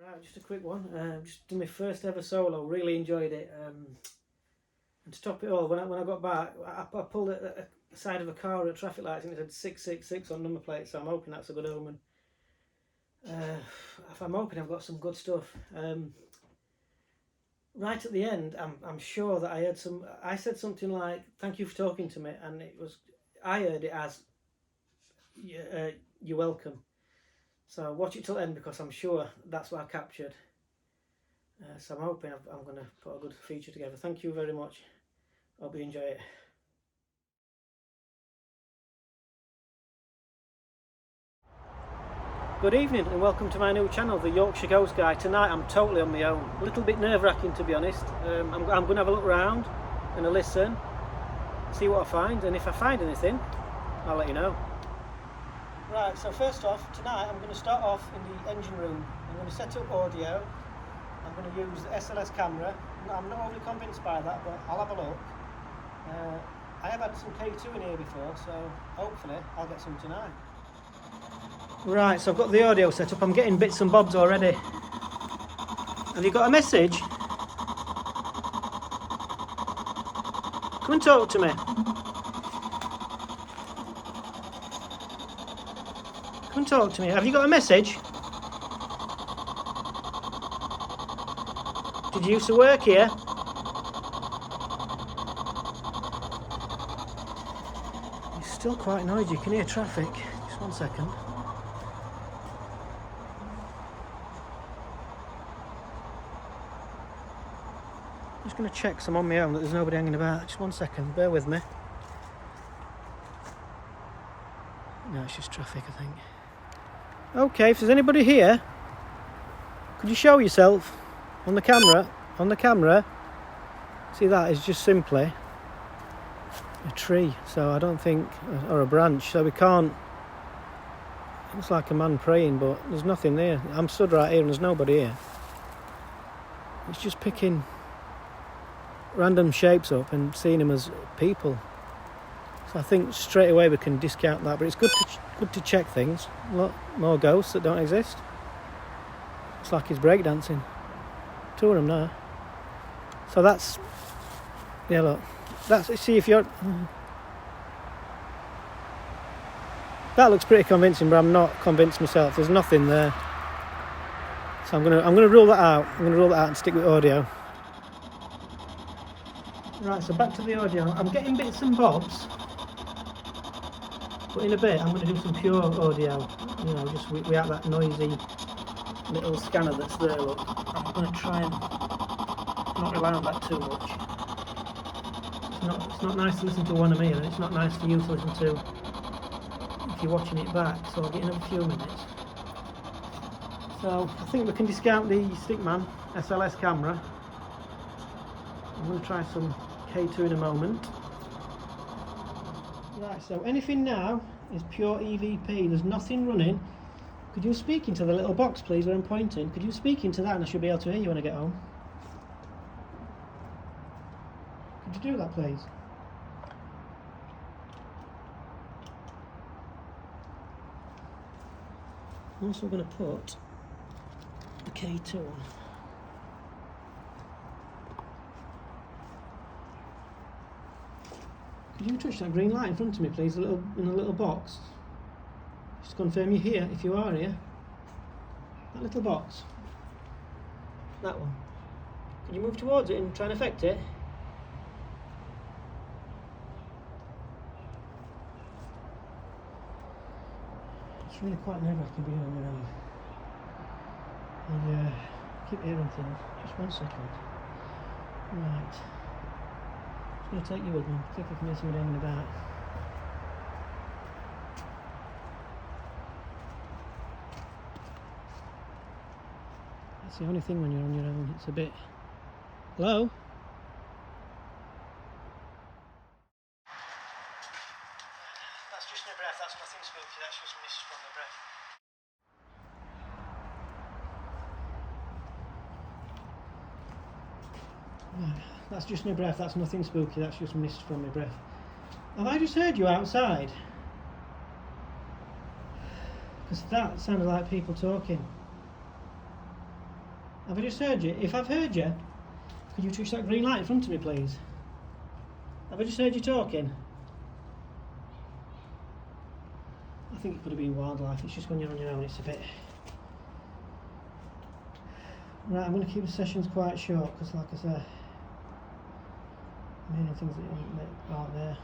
Right, just a quick one. Just did my first ever solo. Really enjoyed it. And to top it all, when I got back, I pulled a side of a car at traffic lights and it said 666 on number plate. So I'm hoping that's a good omen. I'm hoping I've got some good stuff. Right at the end, I'm sure that I said something like "Thank you for talking to me," and I heard it as "You're welcome." So watch it till the end because I'm sure that's what I captured. So I'm hoping I'm going to put a good feature together. Thank you very much. Hope you enjoy it. Good evening and welcome to my new channel, the Yorkshire Ghost Guy. Tonight I'm totally on my own. A little bit nerve-wracking to be honest. I'm going to have a look around and listen, see what I find, and if I find anything, I'll let you know. Right, so first off, tonight I'm going to start off in the engine room. I'm going to set up audio. I'm going to use the SLS camera. I'm not overly convinced by that, but I'll have a look. I have had some K2 in here before, so hopefully I'll get some tonight. Right, so I've got the audio set up. I'm getting bits and bobs already. Have you got a message? Come and talk to me. Come and talk to me. Have you got a message? Did you used to work here? It's still quite noisy. You can hear traffic. Just 1 second. I'm just going to check some on my own that there's nobody hanging about. Just 1 second. Bear with me. No, it's just traffic, I think. Okay, if there's anybody here, could you show yourself on the camera? On the camera. See, that is just simply a tree, so I don't think, or a branch, so we can't. It looks like a man praying, but there's nothing there. I'm stood right here and there's nobody here. It's just picking random shapes up and seeing them as people. So I think straight away we can discount that, but it's good to check things. A lot more ghosts that don't exist. It's like he's breakdancing. Two of them now. So that's, yeah, look, that's, see if you're, that looks pretty convincing, but I'm not convinced myself. There's nothing there. So I'm gonna rule that out. I'm gonna rule that out and stick with audio. Right, so back to the audio. I'm getting bits and bobs, but in a bit I'm going to do some pure audio. You know, just without that noisy little scanner that's there. Look, I'm going to try and not rely on that too much. It's not nice to listen to one of me, and it's not nice for you to listen to if you're watching it back. So I'll get another few minutes. So I think we can discount the Stickman SLS camera. I'm going to try some K2 in a moment. Right, so anything now is pure EVP. There's nothing running. Could you speak into the little box, please, where I'm pointing? Could you speak into that and I should be able to hear you when I get home? Could you do that, please? I'm also going to put the K2 on. Could you touch that green light in front of me, please, in a little box? Just confirm you're here, if you are here. That little box. That one. Can you move towards it and try and affect it? It's really quite nerve-wracking being on your own. And keep hearing things. Just 1 second. Right. I'm going to take you with me, see if I can hear somebody hanging about. That's the only thing when you're on your own, it's a bit... Hello? That's just my breath, that's nothing spooky, that's just mist from my breath. That's just my breath, that's nothing spooky, that's just mist from my breath. Have I just heard you outside? Because that sounded like people talking. Have I just heard you? If I've heard you, could you touch that green light in front of me, please? Have I just heard you talking? I think it could have been wildlife. It's just when you're on your own, it's a bit... Right, I'm going to keep the sessions quite short because, like I said, many things that aren't there.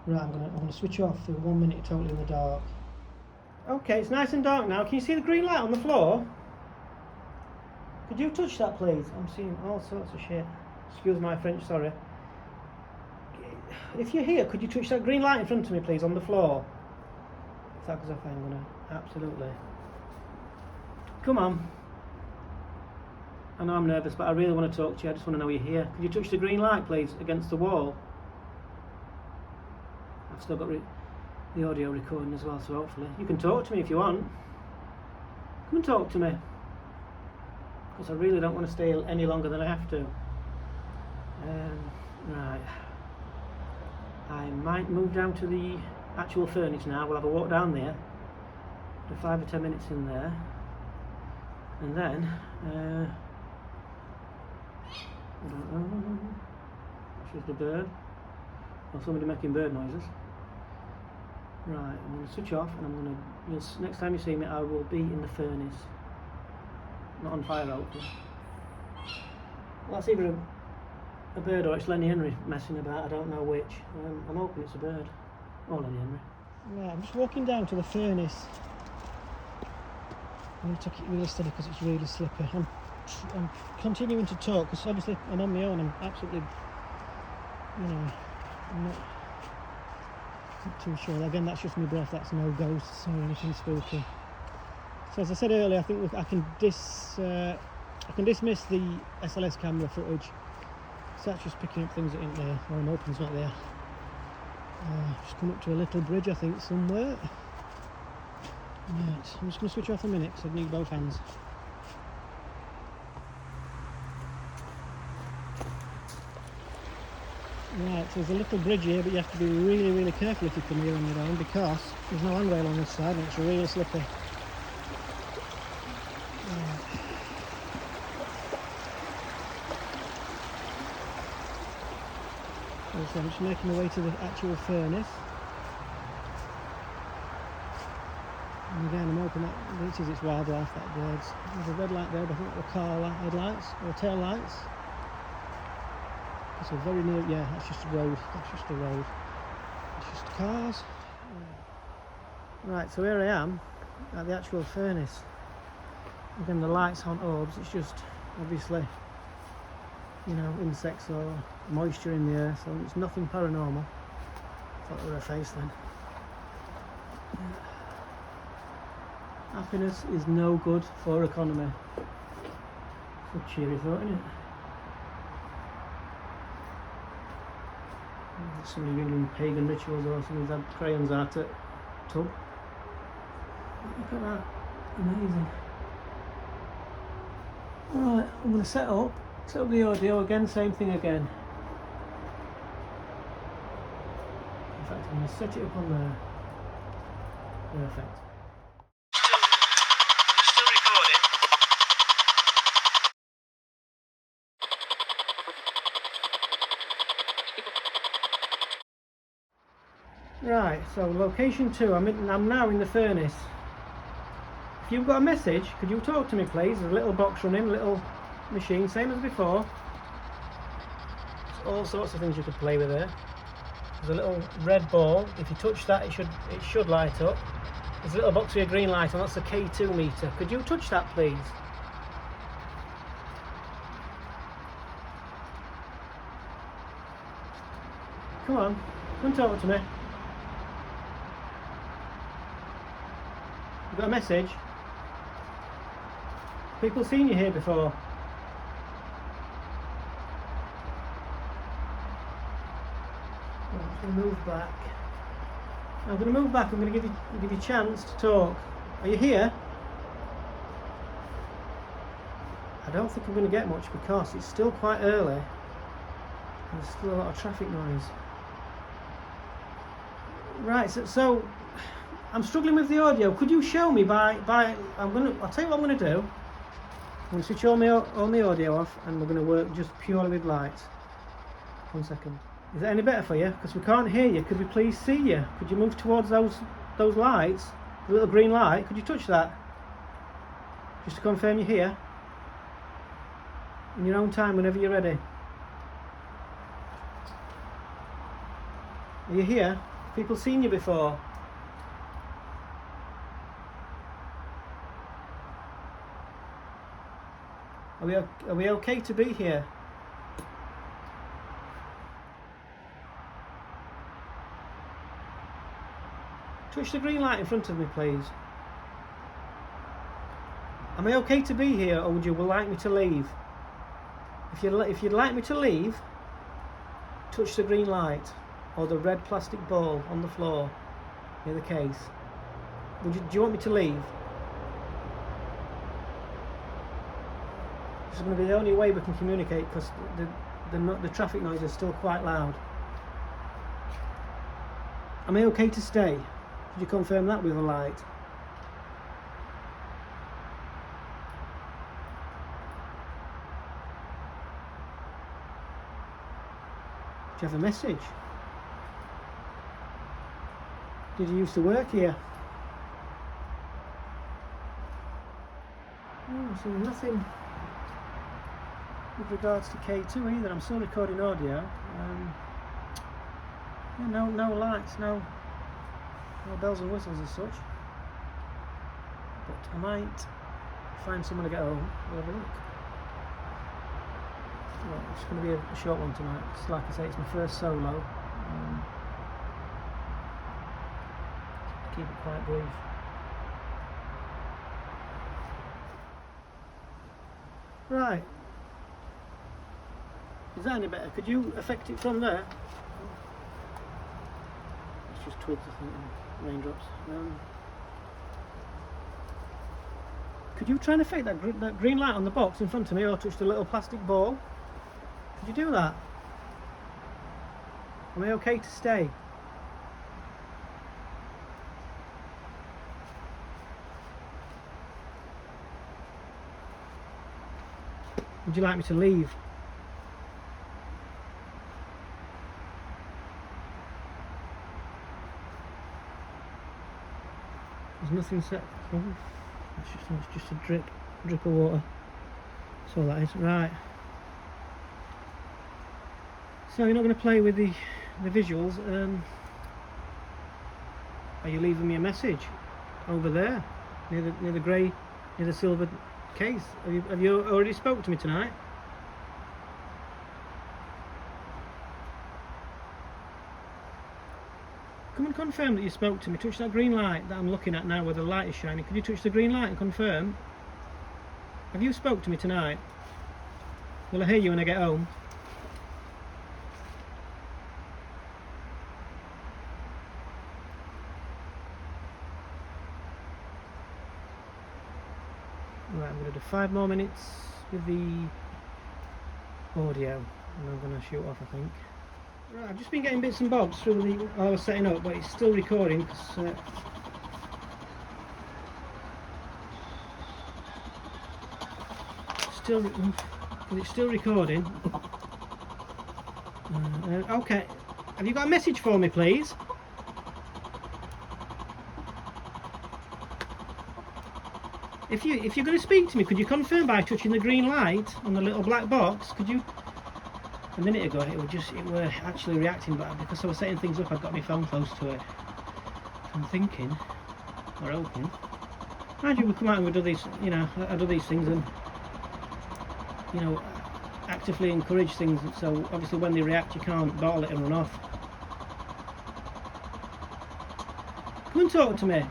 Right, I'm going to switch off for 1 minute totally in the dark. Okay, it's nice and dark now. Can you see the green light on the floor? Could you touch that, please? I'm seeing all sorts of shit. Excuse my French, sorry. If you're here, could you touch that green light in front of me, please, on the floor? If that goes off, I'm going to... Absolutely. Come on. I know I'm nervous, but I really want to talk to you. I just want to know you're here. Could you touch the green light, please, against the wall? I've still got the audio recording as well, so hopefully you can talk to me if you want. Come and talk to me, because I really don't want to stay any longer than I have to. Right. I might move down to the actual furnace now. We'll have a walk down there. Do 5 or 10 minutes in there, and then I don't know. That's just a bird, or somebody making bird noises. Right, I'm going to switch off, and I'm going to. Next time you see me, I will be in the furnace, not on fire, hopefully. Well, that's either a bird or it's Lenny Henry messing about. I don't know which. I'm hoping it's a bird or Lenny Henry. Right, I'm just walking down to the furnace. I'm going to take it really steady because it's really slippery. I'm continuing to talk because obviously I'm on my own. I'm absolutely, I'm not too sure. Again, that's just my breath. That's no ghosts or anything spooky. So as I said earlier, I think I can dismiss the SLS camera footage. So that's just picking up things that ain't there, or I'm hoping it's not there. Just come up to a little bridge, I think, somewhere. Right, I'm just going to switch off a minute because I need both hands. Right, so there's a little bridge here, but you have to be really, really careful if you come here on your own because there's no handrail on this side and it's really slippery. Right. So I'm just making my way to the actual furnace. And again, I'm hoping that this is its wildlife, that birds. There's a red light there, but I think they're car headlights or tail lights. So very near, yeah, that's just a road. That's just a road. It's just cars. Right, so here I am at the actual furnace. Again, the lights aren't orbs. It's just obviously, insects or moisture in the air. So it's nothing paranormal. Thought they were a face then. Happiness is no good for economy. It's a cheery thought, isn't it? Somebody ringing pagan rituals or somebody's had crayons out at tub. Look at that. Amazing. Alright, I'm going to set up the audio again, same thing again. In fact, I'm going to set it up on there. Perfect. Still recording. Right, so location 2, I'm now in the furnace. If you've got a message, could you talk to me please? There's a little box running, little machine, same as before. There's all sorts of things you could play with there. There's a little red ball, if you touch that it should light up. There's a little box with a green light on, that's a K2 meter. Could you touch that please? Come on, come and talk to me. You got a message? People seen you here before. I'm going to move back. I'm going to move back. I'm going to give you a chance to talk. Are you here? I don't think I'm going to get much because it's still quite early. And there's still a lot of traffic noise. Right, so I'm struggling with the audio. Could you show me by I'll tell you what I'm gonna do. I'm gonna switch all my audio off, and we're gonna work just purely with lights. 1 second. Is that any better for you? Because we can't hear you. Could we please see you? Could you move towards those lights? The little green light. Could you touch that? Just to confirm you're here. In your own time, whenever you're ready. Are you here? Have people seen you before? Are we okay to be here? Touch the green light in front of me, please. Am I okay to be here, or would you like me to leave? If you'd like me to leave, touch the green light or the red plastic ball on the floor near the case. Do you want me to leave? This is going to be the only way we can communicate, because the traffic noise is still quite loud. Am I okay to stay? Could you confirm that with a light? Do you have a message? Did you used to work here? Oh, so nothing with regards to K2 either. I'm still recording audio. Yeah, no lights, no bells and whistles as such. But I might find someone to get home. We'll have a look. Well, it's going to be a short one tonight. It's like I say, it's my first solo. Keep it quite brief. Right. Is that any better? Could you affect it from there? It's just twigs, I think, and raindrops. Could you try and affect that green light on the box in front of me, or touch the little plastic ball? Could you do that? Am I okay to stay? Would you like me to leave? There's nothing set. Oh, it's just a drip of water. That's all that is. Right. So you're not going to play with the visuals. Are you leaving me a message over there near the grey, near the silver case? Have you already spoke to me tonight? Come and confirm that you spoke to me. Touch that green light that I'm looking at now where the light is shining. Could you touch the green light and confirm? Have you spoke to me tonight? Will I hear you when I get home? Right, I'm going to do 5 more minutes with the audio, and I'm going to shoot off, I think. Right, I've just been getting bits and bobs through while I was setting up, but it's still recording because it's still recording. Okay, have you got a message for me, please? If you're going to speak to me, could you confirm by touching the green light on the little black box? Could you? A minute ago it were actually reacting, but because I was setting things up, I've got my phone close to it. I'm thinking, or hoping. Imagine we come out and we do these, I do these things and, actively encourage things. So obviously when they react, you can't bottle it and run off. Come and talk to me.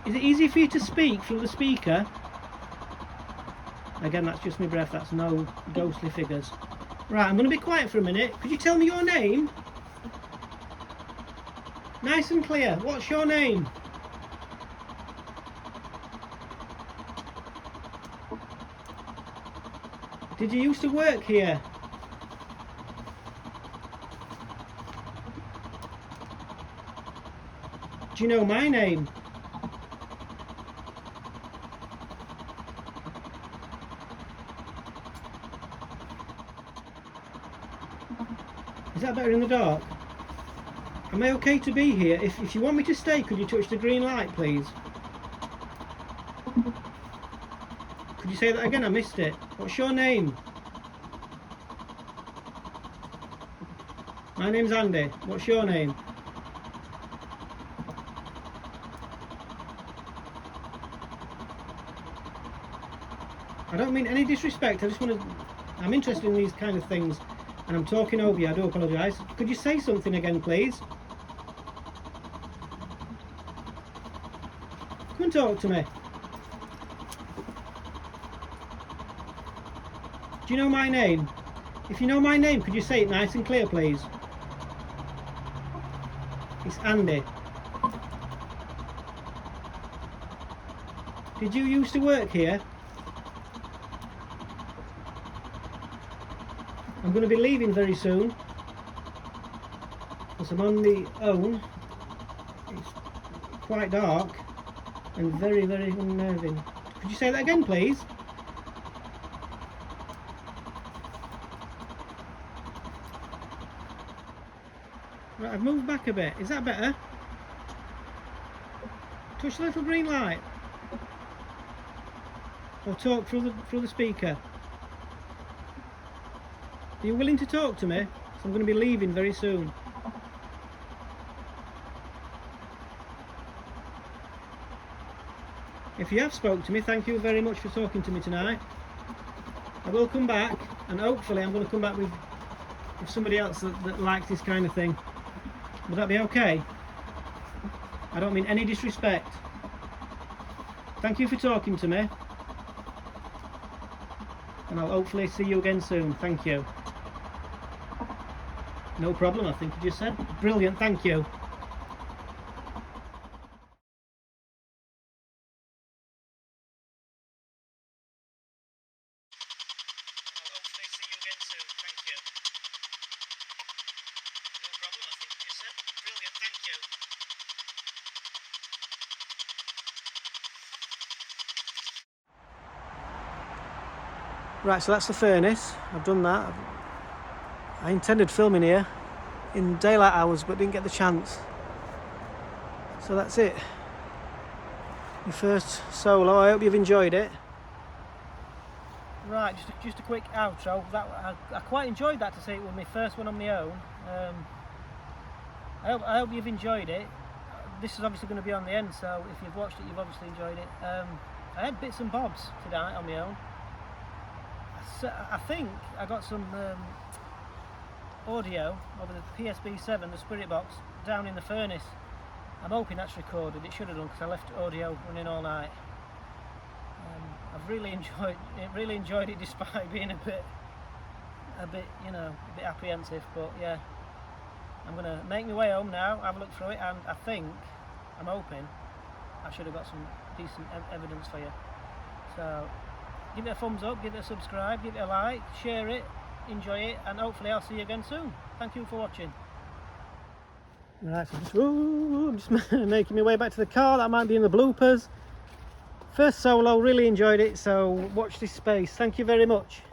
Is it easy for you to speak through the speaker? Again, that's just my breath. That's no ghostly figures. Right, I'm going to be quiet for a minute. Could you tell me your name? Nice and clear. What's your name? Did you used to work here? Do you know my name? Is that better in the dark? Am I okay to be here? If you want me to stay, could you touch the green light, please? Could you say that again? I missed it. What's your name? My name's Andy. What's your name? I don't mean any disrespect. I just want to... I'm interested in these kind of things, and I'm talking over you. I do apologise. Could you say something again, please? Come and talk to me. Do you know my name? If you know my name, could you say it nice and clear, please? It's Andy. Did you used to work here? I'm going to be leaving very soon because I'm on my own. It's quite dark and very, very unnerving. Could you say that again, please? Right, I've moved back a bit. Is that better? Touch the little green light. Or talk through the speaker. Are you willing to talk to me? So I'm going to be leaving very soon. If you have spoke to me, thank you very much for talking to me tonight. I will come back, and hopefully I'm going to come back with somebody else that likes this kind of thing. Would that be okay? I don't mean any disrespect. Thank you for talking to me. And I'll hopefully see you again soon. Thank you. No problem, I think you just said. Brilliant, thank you. Right, so that's the furnace. I've done that. I intended filming here in daylight hours but didn't get the chance. So that's it. My first solo. I hope you've enjoyed it. Right, just a quick outro. I quite enjoyed that, to say it was my first one on my own. I hope you've enjoyed it. This is obviously going to be on the end, so if you've watched it, you've obviously enjoyed it. I had bits and bobs tonight on my own. So I think I got some audio over the PSB7, the spirit box, down in the furnace. I'm hoping that's recorded. It should have done, because I left audio running all night. I've really enjoyed it despite being a bit apprehensive. But yeah, I'm gonna make my way home now, have a look through it, and I'm hoping I should have got some decent evidence for you. So give it a thumbs up, give it a subscribe, give it a like, share it, enjoy it, and hopefully I'll see you again soon. Thank you for watching. Right, so I'm just making my way back to the car. That might be in the bloopers. First solo, really enjoyed it, so watch this space. Thank you very much.